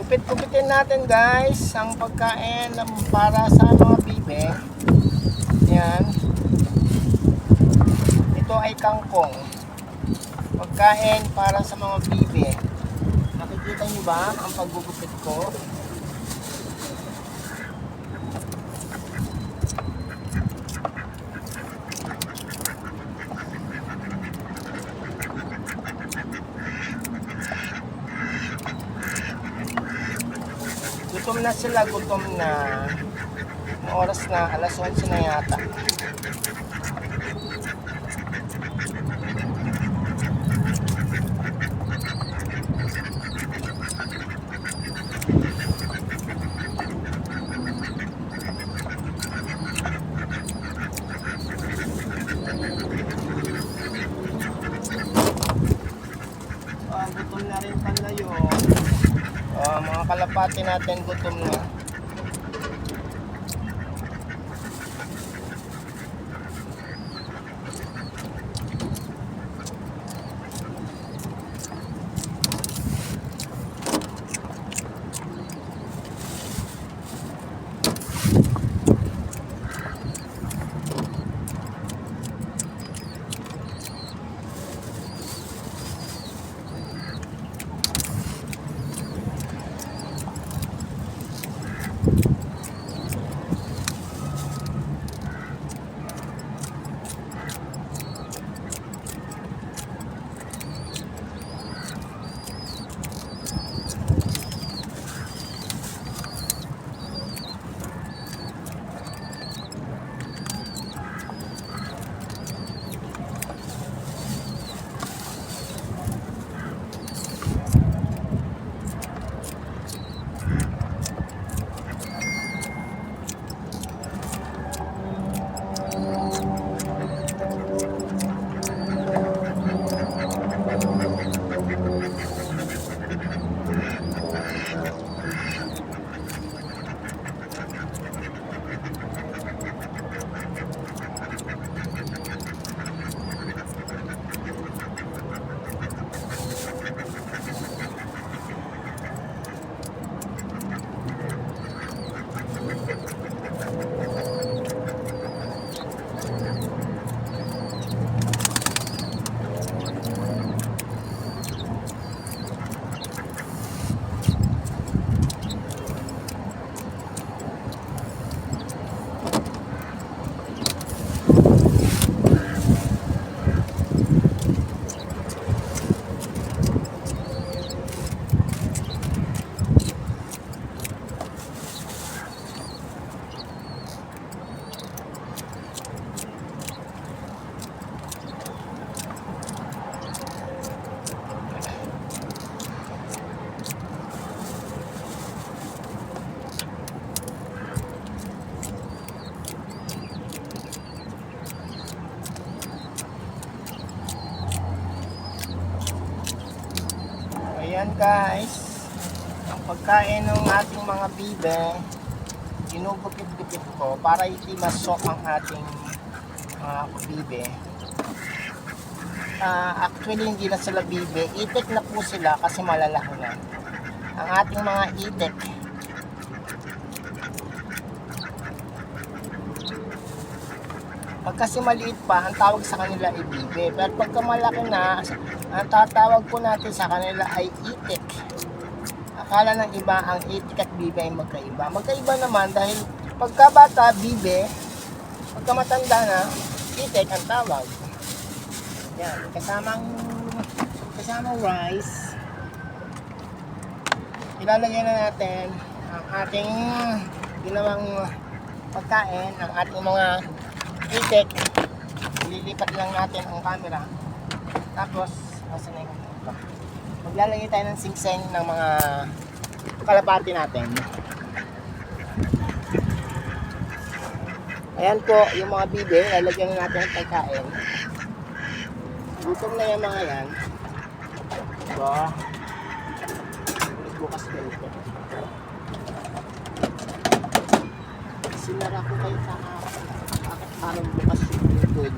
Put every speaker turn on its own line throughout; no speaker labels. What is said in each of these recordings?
Gupit-gupitin natin guys ang pagkain para sa mga bibe. Yan. Ito ay kangkong. Pagkain para sa mga bibe. Nakikita nyo ba ang paggugupit ko? Gutom na sila, gutom na. Ang oras na, alas 11 na yata. Gutom na rin pala yun. Mga kalapati natin gutom na. Ayan guys, ang pagkain ng ating mga bibe, ginugupit-gupit ko para hindi masok ang ating mga bibe. Actually hindi na sila bibe, itik na po sila kasi malalaki na. Ang ating mga itik, pag kasi maliit pa, ang tawag sa kanila ay bibe. Pero pagka malaki na, ang tatawag po natin sa kanila ay itik. Akala ng iba, ang itik at bibe ay magkaiba. Magkaiba naman dahil pagka bata, bibe, pagka matanda na, itik ang tawag. Yan, kasamang rice. Ilalagay na natin ang ating ginawang pagkain, ang ating mga itik. Ililipat lang natin ang camera. Tapos, asan na yung maglalagay tayo ng singseng ng mga kalapati natin. Ayan po, yung mga bibe, lalagyan na natin ng pagkain. Gutom na yung mga yan. Diba? Bukas ko ito. Sinara ko kayo sa parang bukas yung lingkod.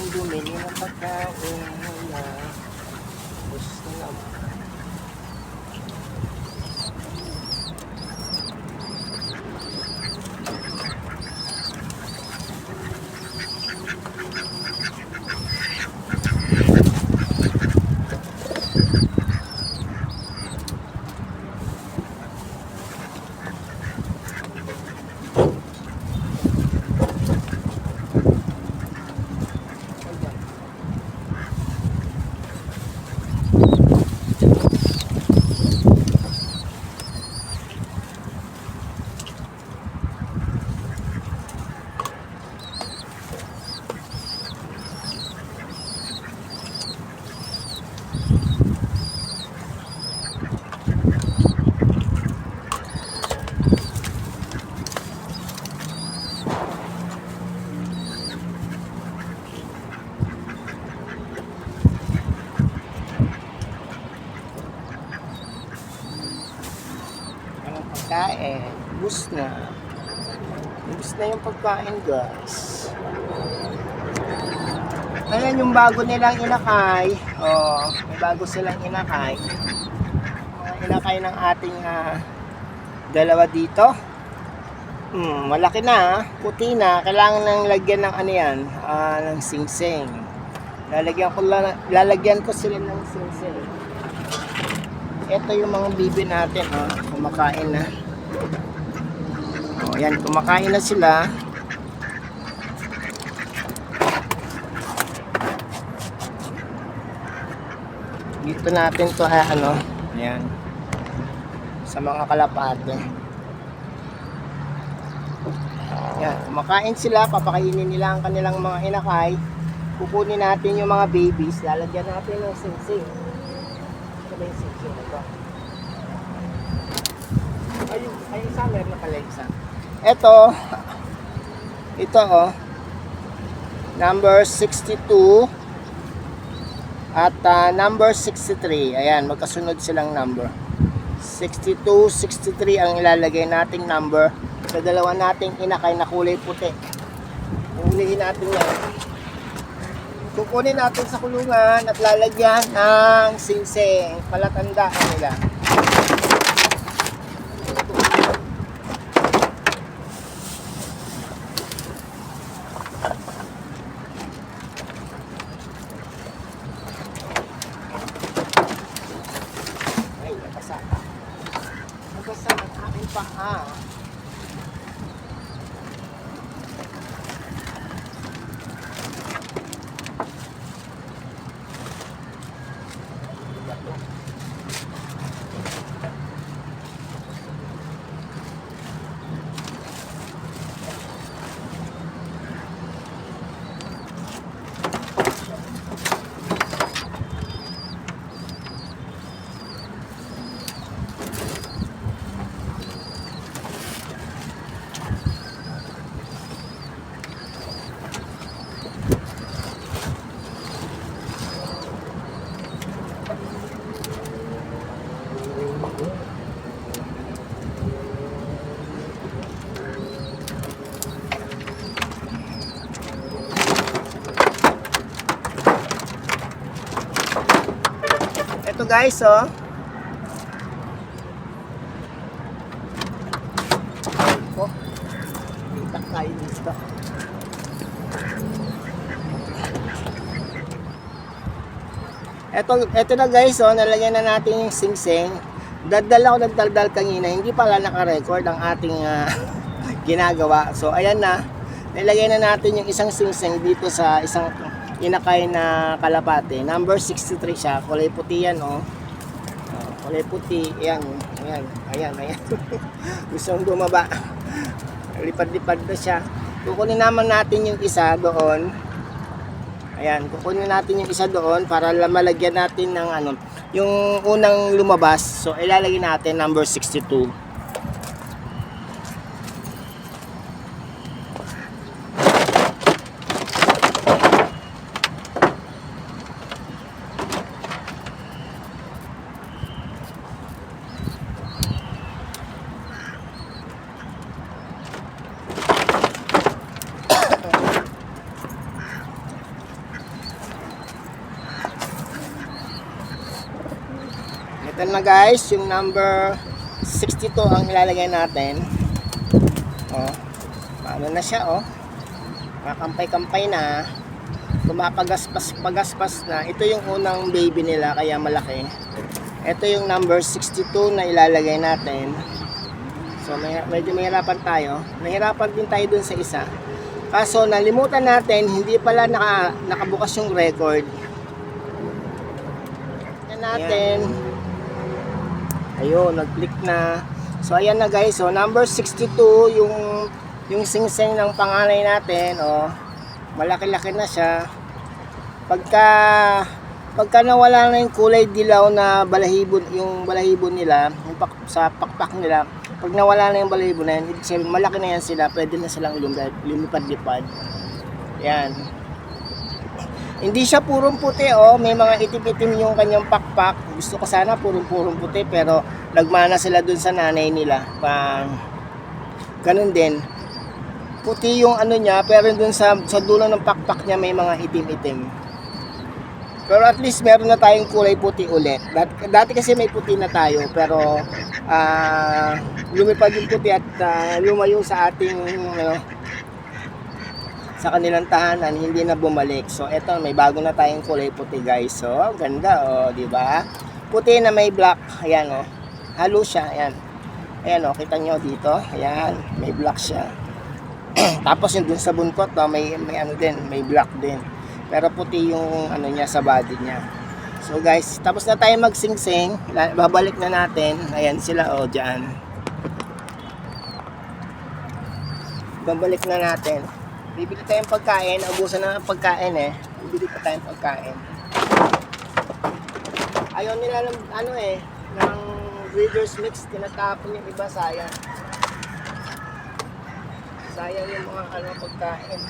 ang bumili ng pagkain nila. Gusto naman. Pagkain, ubus na yung pagkain, guys. Ayan yung bago nilang inakay. Oh, may bago silang inakay. Inakay ng ating dalawa dito. Malaki na, puti na. Kailangan nang lagyan ng ano yan, ng singsing. Lalagyan ko sila ng singsing. Ito yung mga bibi natin, kumakain na. Ayan, kumakain na sila. Dito natin to ayan, sa mga kalapate. Ayan, kumakain sila, papakainin nila ang kanilang mga inakay. Kukunin natin yung mga babies, lalagyan natin ng singsing. Ito ba yung singsing na to? Ay, isa, meron na pala isa. Ito number 62 at number 63. Ayan, magkasunod silang number. 62, 63 ang ilalagay nating number sa dalawa nating inakay na kulay puti. Ulihin natin yan. Kukunin natin sa kulungan at lalagyan ng singsing. Palatandaan nila. Nabasa ang aking paa. Ito guys, itak tayo dito. Ito na guys, nalagyan na natin yung singsing. Daldal ako nagdaldal kanina, hindi pala naka-record ang ating ginagawa. So ayan na, nilagay na natin yung isang singsing dito sa isang inakay na kalapate. Number 63 siya, kulay puti yan, kulay puti, ayan. Gustong bumaba, lipad-lipad na siya. Kukunin naman natin yung isa doon. Ayan, kukunin natin yung isa doon para malagyan natin ng yung unang lumabas. So ilalagay natin number 62. na guys, yung number 62 ang ilalagay natin. Ano na siya, makampay-kampay na, pagaspas na. Ito yung unang baby nila, kaya malaki. Ito yung number 62 na ilalagay natin. So medyo mahirapan tayo. Nahirapan din tayo dun sa isa. Kaso nalimutan natin, hindi pala nakabukas yung record. Yan natin. Ayun, nag-click na. So ayan na guys, so number 62 yung singsing ng panganay natin, malaki-laki na siya. Pagka nawala na yung kulay dilaw na balahibo, yung balahibo nila, sa pakpak nila, pag nawala na yung balahibo na yan, ibig sabihin malaki na yan sila, pwede na silang lumipad-lipad. Yan. Hindi siya purong puti, may mga itim-itim yung kanyang pakpak. Gusto ko sana purong puti, pero nagmana sila dun sa nanay nila. Ganun din. Puti yung ano niya, pero dun sa dulo ng pakpak niya may mga itim-itim. Pero at least meron na tayong kulay puti ulit. Dati kasi may puti na tayo, pero lumipad yung puti at lumayo sa ating sa kanilang tahanan, hindi na bumalik. So eto, may bago na tayong kulay puti guys. So ganda, di ba? Puti na may black. Ayan, halo siya. Ayan. Ayan, kita nyo dito. Ayan, may black siya. Tapos yung dun sa buntot, may ano din, may black din. Pero puti yung ano niya sa body niya. So guys, tapos na tayo magsingsing. Babalik na natin. Ayan sila, dyan. Babalik na natin. Bibili tayong pagkain. Ubusan na ang pagkain Bibili pa tayong pagkain. Ayaw nila ng breeders mix. Tinatapon yung iba, sayang. Sayang yung mga pagkain.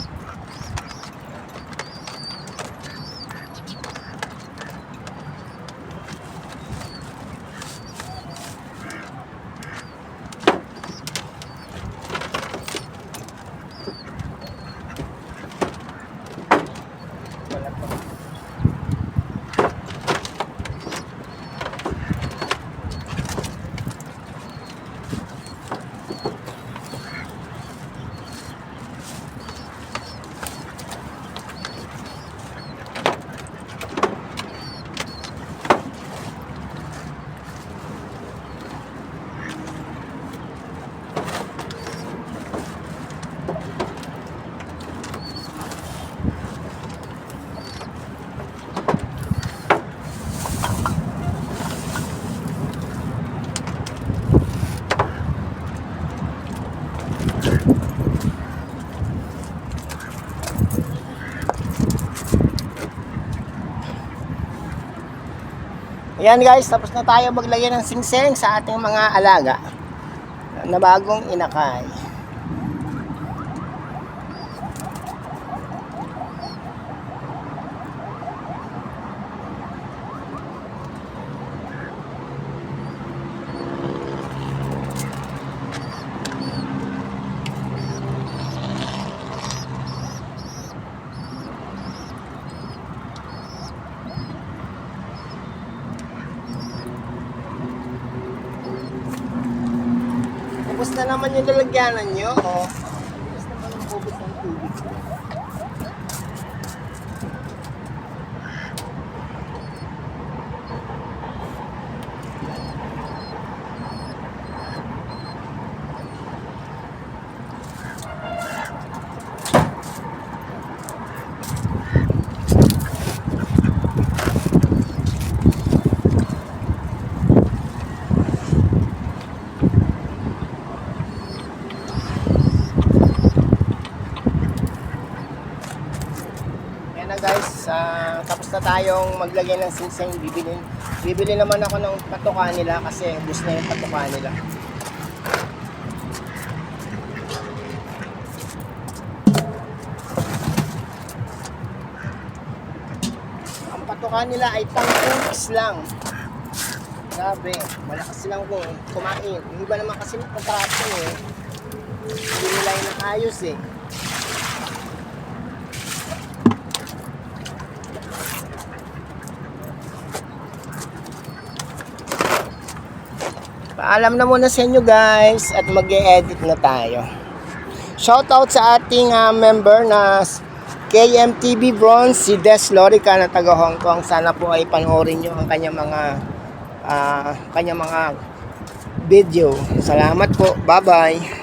Ayan guys, tapos na tayo maglagay ng singsing sa ating mga alaga na bagong inakay. Ubus na naman yung lalagyanan nyo. Ubus naman yung ubus ng tubig. Guys, tapos na tayong maglagay ng singsing. Bibili naman ako ng patuka nila kasi ubos na yung patuka nila. Ang patuka nila ay pang-2 lang. Grabe, malakas silang kumain. Yung iba naman kasi pagkakapin hindi nila yung ayos Paalam na muna sa inyo guys at mag-e-edit na tayo. Shoutout sa ating member na KMTV Bronze, si Des Lorica na taga Hong Kong. Sana po ay panoorin nyo ang kanyang mga video. Salamat po. Bye-bye.